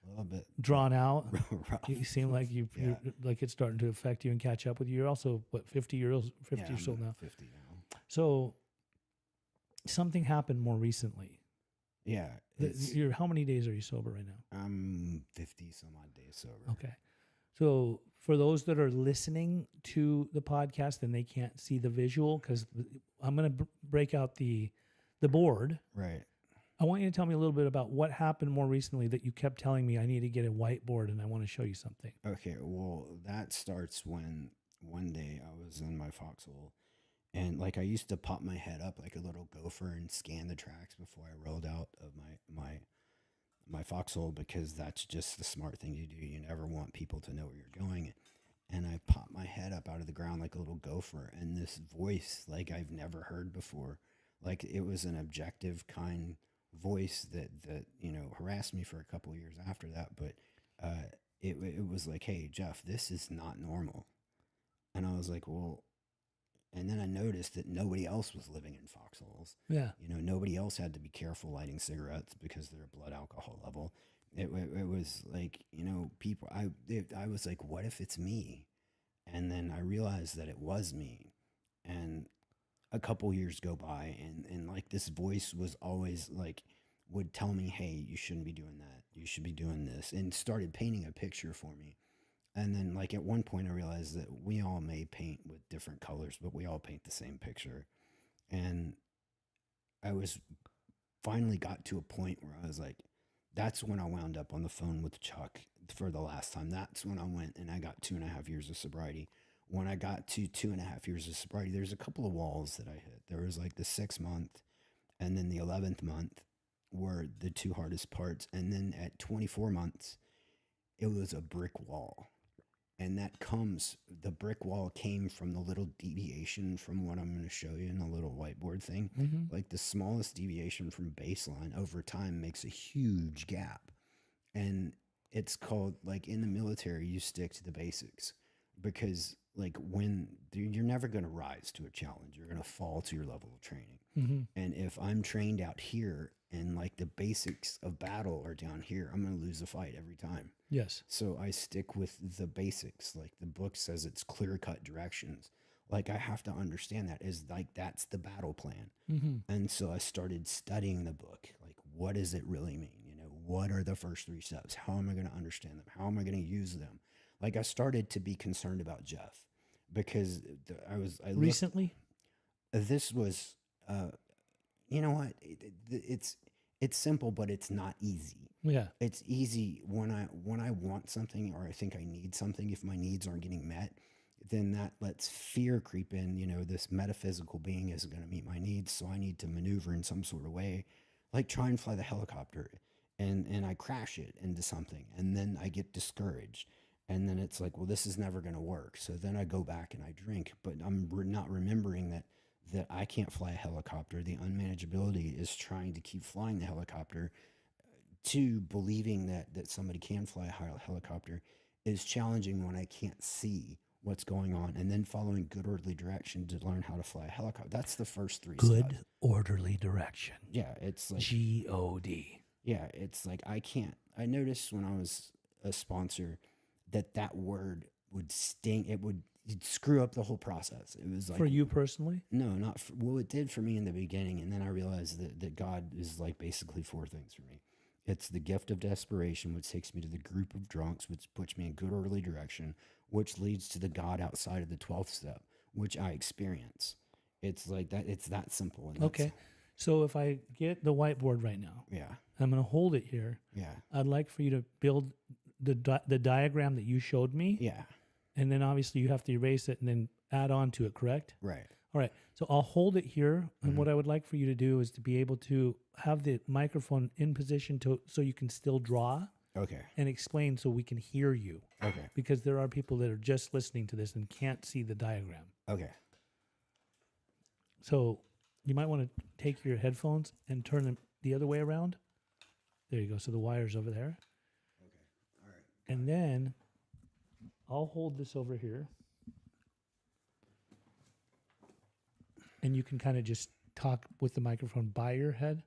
A little bit drawn out. rough. You seem like you're like it's starting to affect you and catch up with you. You're also what 50 or so I'm now. 50 now. So something happened more recently. Yeah. You're how many days are you sober right now? I'm 50 some odd days sober. Okay. So for those that are listening to the podcast and they can't see the visual, because I'm going to break out the board. Right. I want you to tell me a little bit about what happened more recently that you kept telling me I need to get a whiteboard and I want to show you something. Okay. Well, that starts when one day I was in my Foxhole and like I used to pop my head up like a little gopher and scan the tracks before I rolled out of my Foxhole because that's just the smart thing to do. You never want people to know where you're going. And I popped my head up out of the ground like a little gopher, and this voice like I've never heard before, like it was an objective kind voice that harassed me for a couple of years after that. But it was like, hey Jeff, this is not normal. And I was like, well, and then I noticed that nobody else was living in foxholes. Yeah. Nobody else had to be careful lighting cigarettes because of their blood alcohol level. It was like, people, I was like, what if it's me? And then I realized that it was me. And a couple years go by and like this voice was always like, would tell me, hey, you shouldn't be doing that. You should be doing this. And started painting a picture for me. And then like at one point I realized that we all may paint with different colors, but we all paint the same picture. And I was finally got to a point where I was like, that's when I wound up on the phone with Chuck for the last time. That's when I went and I got 2.5 years of sobriety. When I got to 2.5 years of sobriety, there's a couple of walls that I hit. There was like the 6 month and then the 11th month were the two hardest parts. And then at 24 months, it was a brick wall. And the brick wall came from the little deviation from what I'm going to show you in the little whiteboard thing. Mm-hmm. Like the smallest deviation from baseline over time makes a huge gap. And it's called, like in the military, you stick to the basics because like when you're never going to rise to a challenge, you're going to fall to your level of training. Mm-hmm. And if I'm trained out here and like the basics of battle are down here, I'm going to lose a fight every time. Yes. So I stick with the basics. Like the book says, it's clear cut directions. Like I have to understand that is like, that's the battle plan. Mm-hmm. And so I started studying the book. Like, what does it really mean? What are the first 3 steps? How am I going to understand them? How am I going to use them? Like I started to be concerned about Jeff because Recently? This was, you know what? It's simple, but it's not easy. Yeah. It's easy when I want something or I think I need something. If my needs aren't getting met, then that lets fear creep in. This metaphysical being isn't going to meet my needs, so I need to maneuver in some sort of way, like try and fly the helicopter, and I crash it into something, and then I get discouraged, and then it's like, well, this is never going to work. So then I go back and I drink, but I'm not remembering that I can't fly a helicopter. The unmanageability is trying to keep flying the helicopter. To believing that somebody can fly a helicopter is challenging when I can't see what's going on, and then following good orderly direction to learn how to fly a helicopter. That's the first 3 steps. Good orderly direction. Yeah, it's like G-O-D. Yeah, it's like I noticed when I was a sponsor that word would sting. It'd screw up the whole process. It was like For you personally? No, not for, well, it did for me in the beginning, and then I realized that God is like basically 4 things for me. It's the gift of desperation, which takes me to the group of drunks, which puts me in good orderly direction, which leads to the God outside of the 12th step, which I experience. It's like that. It's that simple. And that's, Okay. So if I get the whiteboard right now, yeah, I'm going to hold it here. yeah, I'd like for you to build the diagram that you showed me, yeah, and then obviously you have to erase it and then add on to it, correct? right. All right. So I'll hold it here, and what I would like for you to do is to be able to have the microphone in position to so you can still draw Okay, and explain so we can hear you. okay, Because there are people that are just listening to this and can't see the diagram. okay. So you might want to take your headphones and turn them the other way around. There you go. So the wire's over there. All right. And then I'll hold this over here. And you can kind of just talk with the microphone by your head.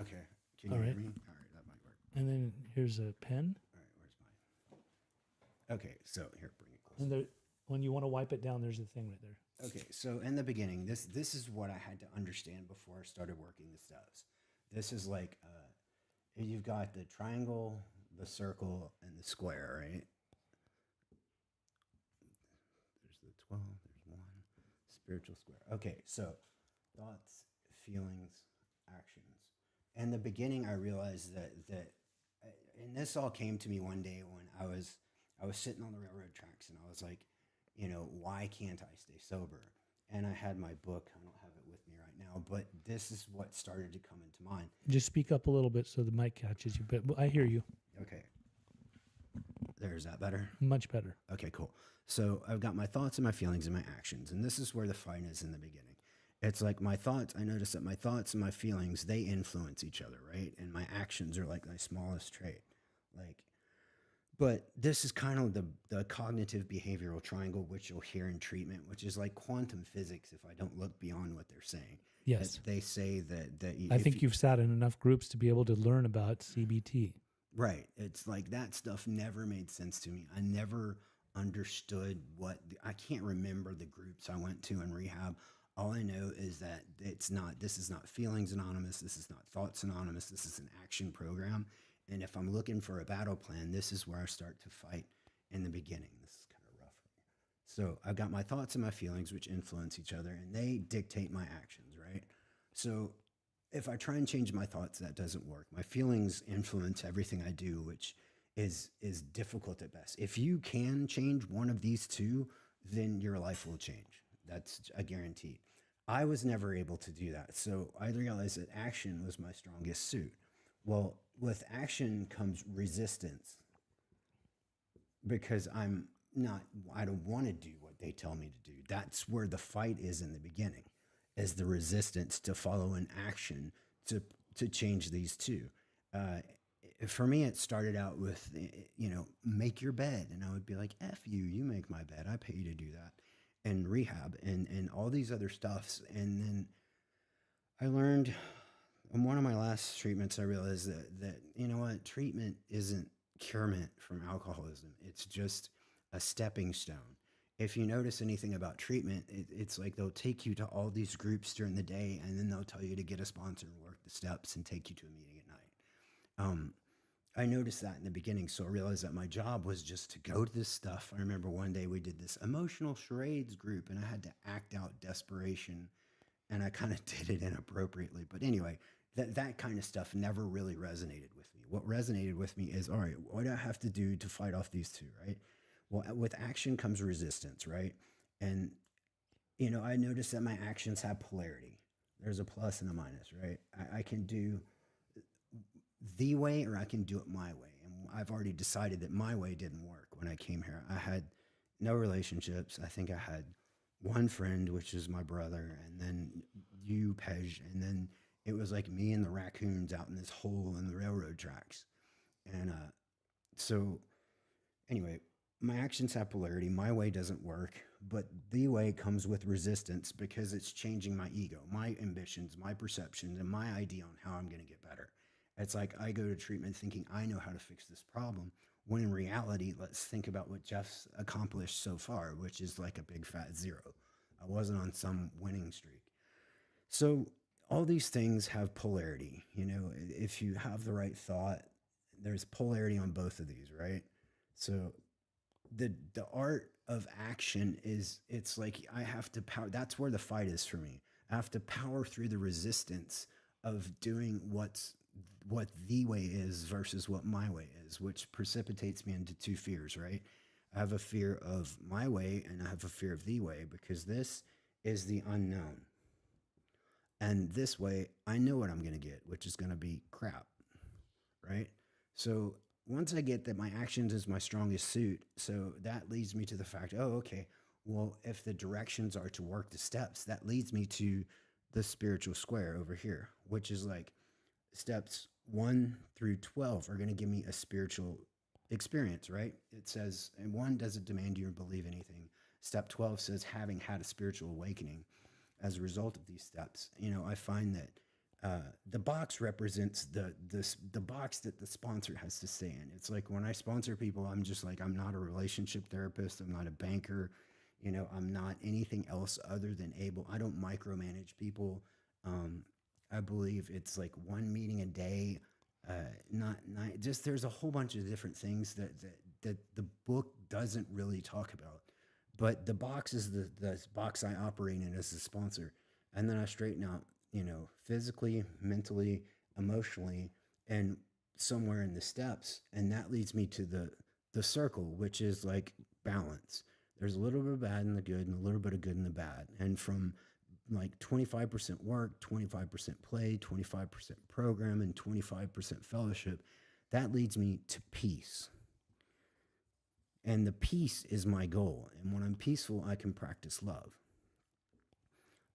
Okay. Can All you right. hear me? All right, that might work. And then here's a pen. All right, where's mine? Okay, so here, bring it close. And there, when you want to wipe it down, there's a thing right there. Okay, so in the beginning, this is what I had to understand before I started working the steps. This is like you've got the triangle, the circle, and the square, right? There's the 12. There's one spiritual square. Okay, so thoughts, feelings, actions. In the beginning, I realized and this all came to me one day when I was sitting on the railroad tracks, and I was like, why can't I stay sober? And I had my book. I don't have it with me right now, but this is what started to come into mind. Just speak up a little bit so the mic catches you. But I hear you. Okay. There's that better? Much better. Okay, cool. So I've got my thoughts and my feelings and my actions. And this is where the fight is in the beginning. It's like my thoughts, I notice that my thoughts and my feelings, they influence each other, right? And my actions are like my smallest trait. But this is kind of the cognitive behavioral triangle, which you'll hear in treatment, which is like quantum physics if I don't look beyond what they're saying. Yes. They say that I think you've sat in enough groups to be able to learn about CBT. Right. It's like that stuff never made sense to me. I never understood I can't remember the groups I went to in rehab. All I know is that this is not Feelings Anonymous. This is not Thoughts Anonymous. This is an action program. And if I'm looking for a battle plan, this is where I start to fight in the beginning. This is kind of rough. So I've got my thoughts and my feelings, which influence each other, and they dictate my actions, right? So if I try and change my thoughts, that doesn't work. My feelings influence everything I do, which is difficult at best. If you can change one of these two, then your life will change. That's a guarantee. I was never able to do that. So I realized that action was my strongest suit. Well, with action comes resistance because I don't want to do what they tell me to do. That's where the fight is in the beginning, is the resistance to follow an action to change these two. For me, it started out with, make your bed. And I would be like, F you, you make my bed. I pay you to do that. And rehab and all these other stuffs. And then I learned in one of my last treatments, I realized that treatment isn't curement from alcoholism. It's just a stepping stone. If you notice anything about treatment, it's like they'll take you to all these groups during the day, and then they'll tell you to get a sponsor and work the steps and take you to a meeting at night. I noticed that in the beginning, so I realized that my job was just to go to this stuff. I remember one day we did this emotional charades group, and I had to act out desperation, and I kind of did it inappropriately. But anyway, that kind of stuff never really resonated with me. What resonated with me is, all right, what do I have to do to fight off these two, right? Well, with action comes resistance, right? And, I noticed that my actions have polarity. There's a plus and a minus, right? I can do the way or I can do it my way. And I've already decided that my way didn't work when I came here. I had no relationships. I think I had one friend, which is my brother, and then you, Pej, and then it was like me and the raccoons out in this hole in the railroad tracks. And so anyway, my actions have polarity. My way doesn't work, but the way comes with resistance because it's changing my ego, my ambitions, my perceptions, and my idea on how I'm going to get better. It's like I go to treatment thinking I know how to fix this problem, when in reality, let's think about what Jeff's accomplished so far, which is like a big fat zero. I wasn't on some winning streak. So all these things have polarity. You know, if you have the right thought, there's polarity on both of these, right? So the art of action is, it's like I have to power. That's where the fight is for me. I have to power through the resistance of doing what the way is versus what my way is, which precipitates me into two fears, right? I have a fear of my way and I have a fear of the way, because this is the unknown. And this way, I know what I'm going to get, which is going to be crap, right? So once I get that my actions is my strongest suit, so that leads me to the fact, oh, okay, well, if the directions are to work the steps, that leads me to the spiritual square over here, which is like steps 1 through 12 are going to give me a spiritual experience, right? It says, and 1 doesn't demand you to believe anything. Step 12 says, having had a spiritual awakening as a result of these steps. You know, I find that the box represents the box that the sponsor has to stay in. It's like when I sponsor people, I'm just like, I'm not a relationship therapist. I'm not a banker. You know, I'm not anything else other than able. I don't micromanage people. I believe it's like one meeting a day. Not just, there's a whole bunch of different things that the book doesn't really talk about. But the box is the box I operate in as a sponsor. And then I straighten out, you know, physically, mentally, emotionally, and somewhere in the steps. And that leads me to the circle, which is like balance. There's a little bit of bad in the good and a little bit of good in the bad. And from like 25% work, 25% play, 25% program, and 25% fellowship, that leads me to peace. And the peace is my goal. And when I'm peaceful, I can practice love.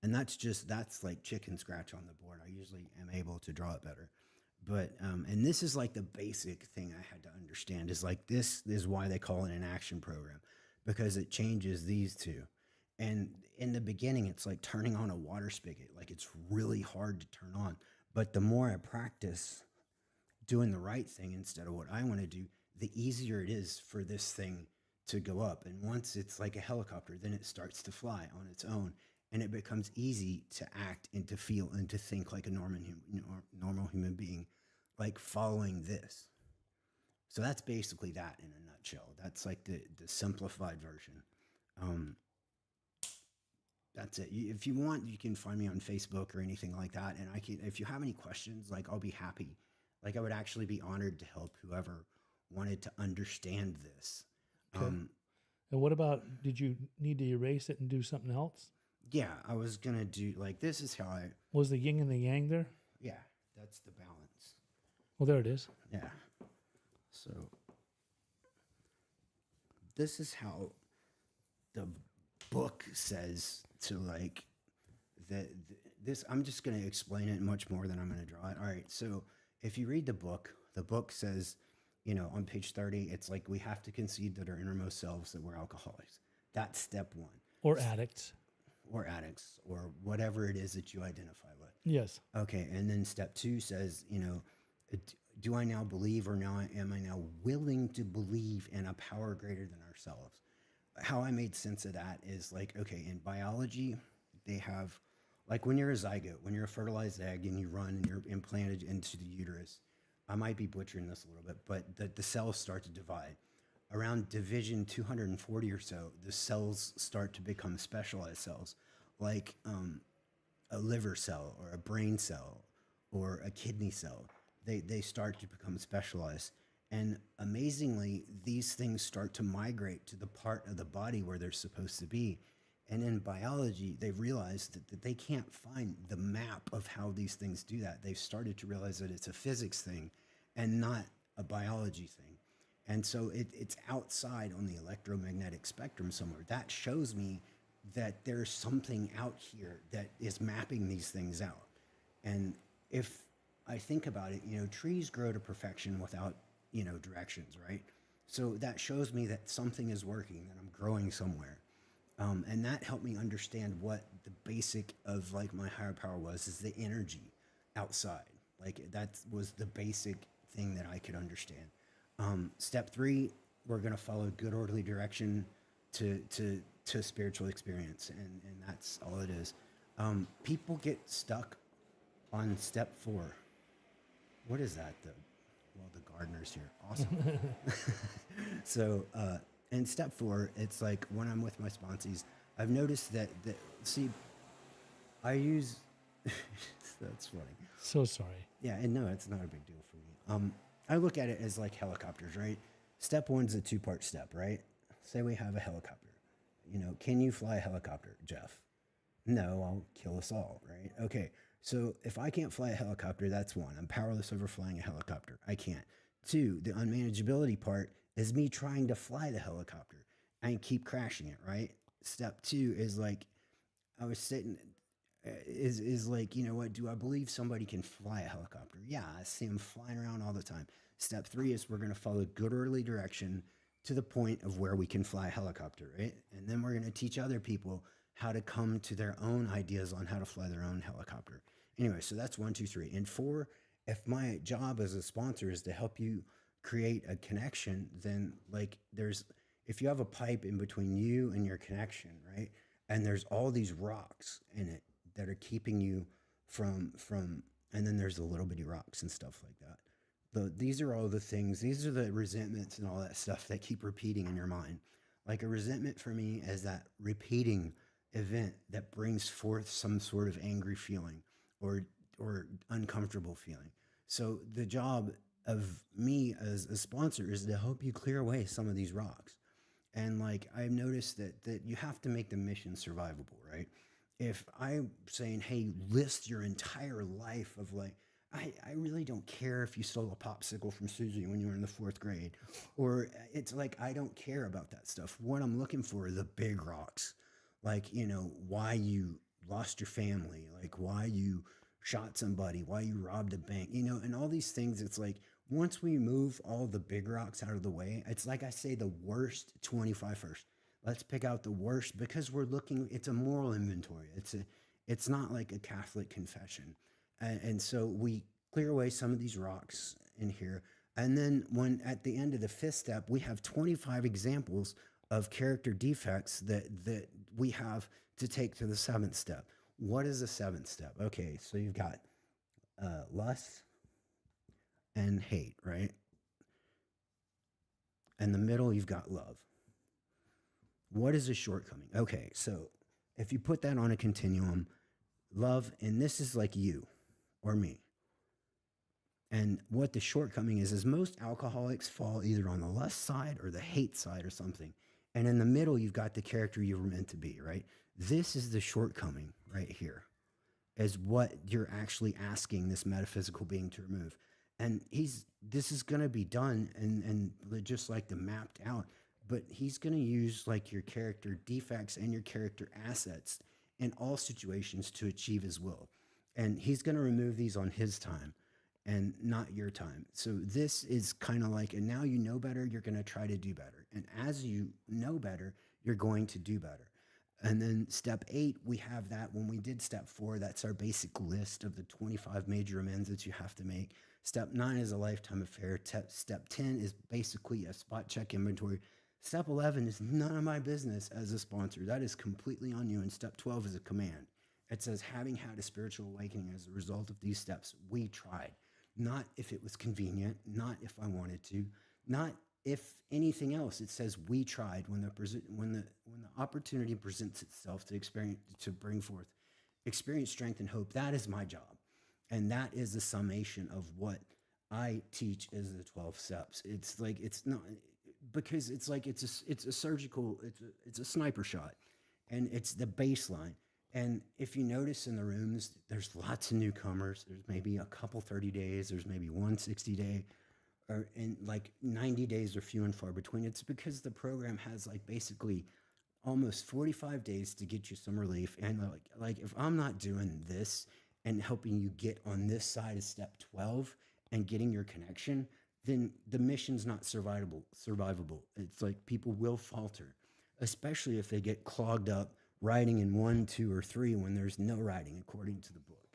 And that's like chicken scratch on the board. I usually am able to draw it better. But, and this is like the basic thing I had to understand, is like, this is why they call it an action program, because it changes these two. And in the beginning, it's like turning on a water spigot. Like, it's really hard to turn on. But the more I practice doing the right thing instead of what I want to do, the easier it is for this thing to go up. And once it's like a helicopter, then it starts to fly on its own. And it becomes easy to act and to feel and to think like a normal human being, like following this. So that's basically that in a nutshell. That's like the simplified version. That's it. If you want, you can find me on Facebook or anything like that. And I can, if you have any questions, like, I'll be happy. Like, I would actually be honored to help whoever wanted to understand this. Okay. And what about, did you need to erase it and do something else? Yeah, I was going to do, like, this is how I, Was the yin and the yang there? yeah, that's the balance. Well, there it is. Yeah. So this is how the book says to, like, this, I'm just going to explain it much more than I'm going to draw it. All right. So if you read the book says, you know, on page 30, it's like, we have to concede that our innermost selves that we're alcoholics. That's step 1. Or addicts. Or addicts, or whatever it is that you identify with. Yes. Okay. And then step 2 says, you know, do I now believe, or now am I now willing to believe in a power greater than ourselves? How I made sense of that is like, okay, in biology, they have, like, when you're a zygote, when you're a fertilized egg and you run and you're implanted into the uterus, I might be butchering this a little bit, but the cells start to divide. Around division 240 or so, the cells start to become specialized cells, like a liver cell or a brain cell or a kidney cell. They start to become specialized. And amazingly, these things start to migrate to the part of the body where they're supposed to be. And in biology, they've realized that they can't find the map of how these things do that. They've started to realize that it's a physics thing and not a biology thing. And so it's outside on the electromagnetic spectrum somewhere. That shows me that there's something out here that is mapping these things out. And if I think about it, you know, trees grow to perfection without, you know, directions, right? So that shows me that something is working, that I'm growing somewhere. And that helped me understand what the basic of, like, my higher power was, is the energy outside. Like, that was the basic thing that I could understand. Step 3, we're going to follow good orderly direction to spiritual experience. And that's all it is. People get stuck On step 4, what is that? Well, the gardener's here. Awesome. So, in step 4, it's like when I'm with my sponsees, I've noticed that see, I use that's funny. So sorry. Yeah, and no, it's not a big deal for me. I look at it as like helicopters, right? Step 1's a two-part step, right? Say we have a helicopter. Can you fly a helicopter, Jeff? No, I'll kill us all, right? Okay, so if I can't fly a helicopter, that's one. I'm powerless over flying a helicopter. I can't. Two, the unmanageability part is me trying to fly the helicopter. I keep crashing it, right? Step 2 is like I was sitting is like, what, do I believe somebody can fly a helicopter? Yeah, I see them flying around all the time. Step 3 is we're going to follow good early direction to the point of where we can fly a helicopter, right? And then we're going to teach other people how to come to their own ideas on how to fly their own helicopter. Anyway, so that's 1, 2, 3. And 4, if my job as a sponsor is to help you create a connection, then like if you have a pipe in between you and your connection, right? And there's all these rocks in it that are keeping you from and then there's the little bitty rocks and stuff like that. These are all the things, these are the resentments and all that stuff that keep repeating in your mind. Like a resentment for me is that repeating event that brings forth some sort of angry feeling or uncomfortable feeling. So the job of me as a sponsor is to help you clear away some of these rocks. And like I've noticed that you have to make the mission survivable, right? If I'm saying, hey, list your entire life of like, I really don't care if you stole a popsicle from Susie when you were in the 4th grade. Or it's like, I don't care about that stuff. What I'm looking for are the big rocks. Like, why you lost your family, like why you shot somebody, why you robbed a bank, and all these things. It's like, once we move all the big rocks out of the way, it's like I say the worst 25 first. Let's pick out the worst because we're looking, it's a moral inventory. It's not like a Catholic confession. And so we clear away some of these rocks in here. And then when at the end of the 5th step, we have 25 examples of character defects that we have to take to the 7th step. What is the 7th step? Okay, so you've got lust and hate, right? In the middle, you've got love. What is a shortcoming? Okay, so if you put that on a continuum, love, and this is like you or me. And what the shortcoming is most alcoholics fall either on the lust side or the hate side or something. And in the middle, you've got the character you were meant to be, right? This is the shortcoming right here, is what you're actually asking this metaphysical being to remove. And this is going to be done and just like the mapped out, but he's going to use like your character defects and your character assets in all situations to achieve his will. And he's going to remove these on his time and not your time. So this is kind of like, and now you know better, you're going to try to do better. And as you know better, you're going to do better. And then step 8, we have that when we did step 4, that's our basic list of the 25 major amends that you have to make. Step 9 is a lifetime affair. Step 10 is basically a spot check inventory. Step 11 is none of my business as a sponsor. That is completely on you. And step 12 is a command. It says, having had a spiritual awakening as a result of these steps, we tried. Not if it was convenient, not if I wanted to, not if anything else. It says we tried when the opportunity presents itself to bring forth experience, strength, and hope. That is my job, and that is the summation of what I teach as the 12 steps. It's like it's not because it's like it's a surgical, it's a sniper shot, and it's the baseline. And if you notice in the rooms, there's lots of newcomers. There's maybe a couple 30 days. There's maybe 160 day. Or in like 90 days are few and far between. It's because the program has like basically almost 45 days to get you some relief. And like if I'm not doing this and helping you get on this side of step 12 and getting your connection, then the mission's not survivable. It's like people will falter, especially if they get clogged up writing in 1, 2, or 3 when there's no writing according to the book.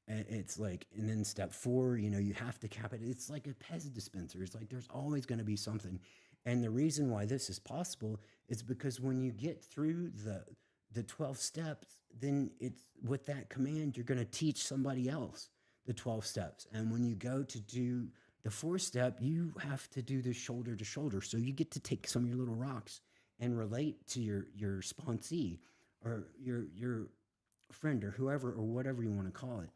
And it's like, and then step 4, you have to cap it. It's like a Pez dispenser. It's like there's always going to be something. And the reason why this is possible is because when you get through the 12 steps, then it's with that command, you're going to teach somebody else. the 12 steps. And when you go to do the 4th step, you have to do the shoulder to shoulder. So you get to take some of your little rocks and relate to your sponsee or your friend or whoever or whatever you want to call it.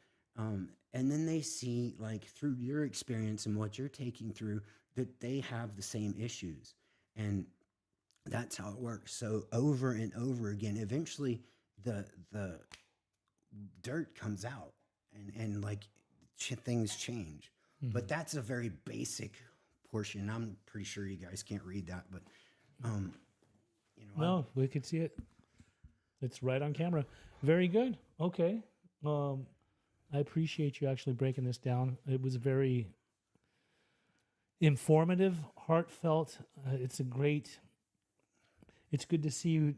And then they see, like, through your experience and what you're taking through, that they have the same issues. And that's how it works. So over and over again, eventually the dirt comes out and like things change. But that's a very basic portion. I'm pretty sure you guys can't read that, but you know, No, we could see it. It's right on camera. Very good. Okay. I appreciate you actually breaking this down. It was very informative, heartfelt. It's good to see you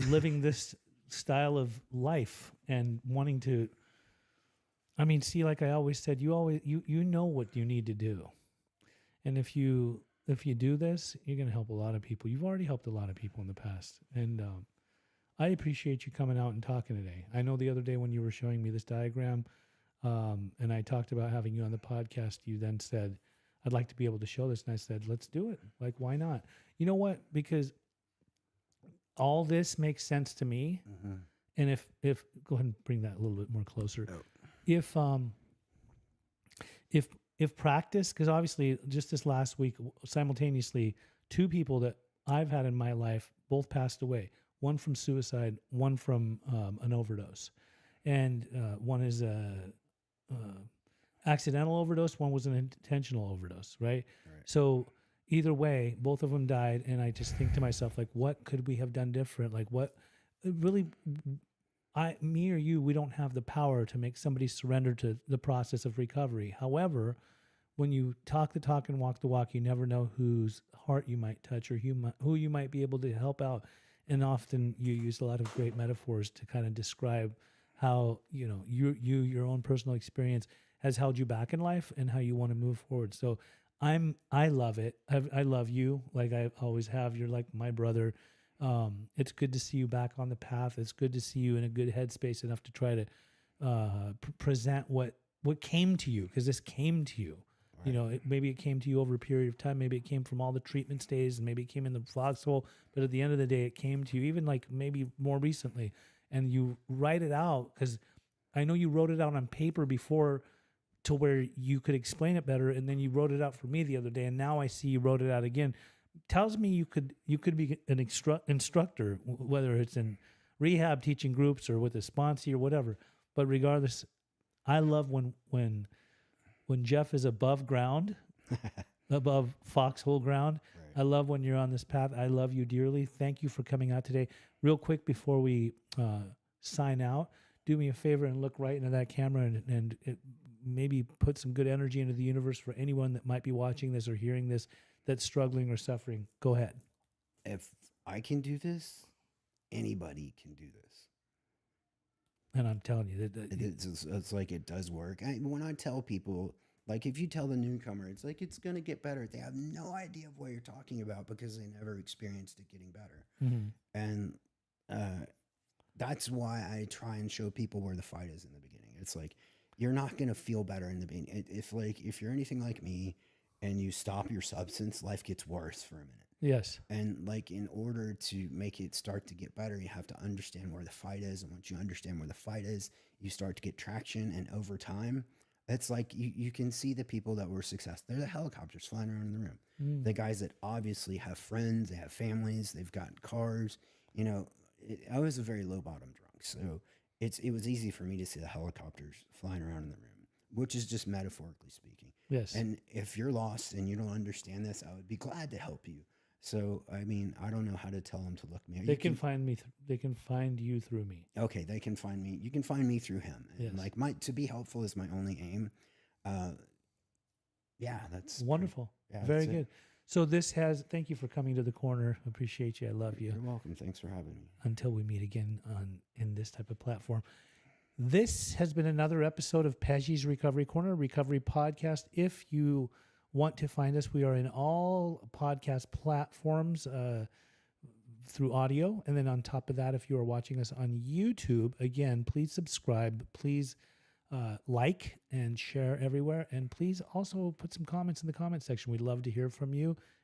living this style of life and wanting to, I mean, see, like I always said, you know what you need to do. And if you do this, you're going to help a lot of people. You've already helped a lot of people in the past. And I appreciate you coming out and talking today. I know the other day when you were showing me this diagram, and I talked about having you on the podcast, you then said, I'd like to be able to show this. And I said, let's do it. Like, why not? You know what? Because all this makes sense to me. And if go ahead and bring that a little bit more closer. Oh. If practice, because obviously just this last week, simultaneously, 2 people that I've had in my life both passed away. One from suicide, one from an overdose, and one is a accidental overdose. One was an intentional overdose. Right. So either way, both of them died, and I just think to myself, like, what could we have done different? Like, what really, me or you, we don't have the power to make somebody surrender to the process of recovery. However, when you talk the talk and walk the walk, you never know whose heart you might touch or who you might be able to help out. And often you use a lot of great metaphors to kind of describe how, you know, your own personal experience has held you back in life and how you want to move forward. So I love it. I love you like I always have. You're like my brother. It's good to see you back on the path. It's good to see you in a good headspace enough to try to present what came to you, because this came to you. Right. You know, maybe it came to you over a period of time. Maybe it came from all the treatment stays, and maybe it came in the Foxhole. But at the end of the day, it came to you, even like maybe more recently. And you write it out, because I know you wrote it out on paper before to where you could explain it better, and then you wrote it out for me the other day, and now I see you wrote it out again. Tells me you could be an instructor, whether it's in rehab, teaching groups, or with a sponsee or whatever. But regardless, I love when Jeff is above ground, above Foxhole ground. Right. I love when you're on this path. I love you dearly. Thank you for coming out today. Real quick before we sign out, do me a favor and look right into that camera and maybe put some good energy into the universe for anyone that might be watching this or hearing this that's struggling or suffering. Go ahead. If I can do this, anybody can do this. And I'm telling you that it's like it does work. When I tell people, like, if you tell the newcomer, it's like it's going to get better, they have no idea of what you're talking about because they never experienced it getting better. Mm-hmm. And that's why I try and show people where the fight is in the beginning. It's like, you're not going to feel better in the beginning. If you're anything like me and you stop your substance, life gets worse for a minute. Yes. And like, in order to make it start to get better, you have to understand where the fight is. And once you understand where the fight is, you start to get traction. And over time, it's like you can see the people that were successful. They're the helicopters flying around in the room. The guys that obviously have friends, they have families, they've got cars. You know, I was a very low bottom drunk. So it was easy for me to see the helicopters flying around in the room, which is just metaphorically speaking. Yes. And if you're lost and you don't understand this, I would be glad to help you. So, I mean, I don't know how to tell them to look me. They can find me. They can find you through me. Okay, they can find me. You can find me through him. Yes. And like, to be helpful is my only aim. Yeah, that's wonderful. Very good. So thank you for coming to the corner. Appreciate you. I love you. You're welcome. Thanks for having me. Until we meet again in this type of platform. This has been another episode of Peggy's Recovery Corner, Recovery Podcast. If you want to find us, we are in all podcast platforms through audio. And then on top of that, if you are watching us on YouTube, again, please subscribe. Please like and share everywhere. And please also put some comments in the comment section. We'd love to hear from you.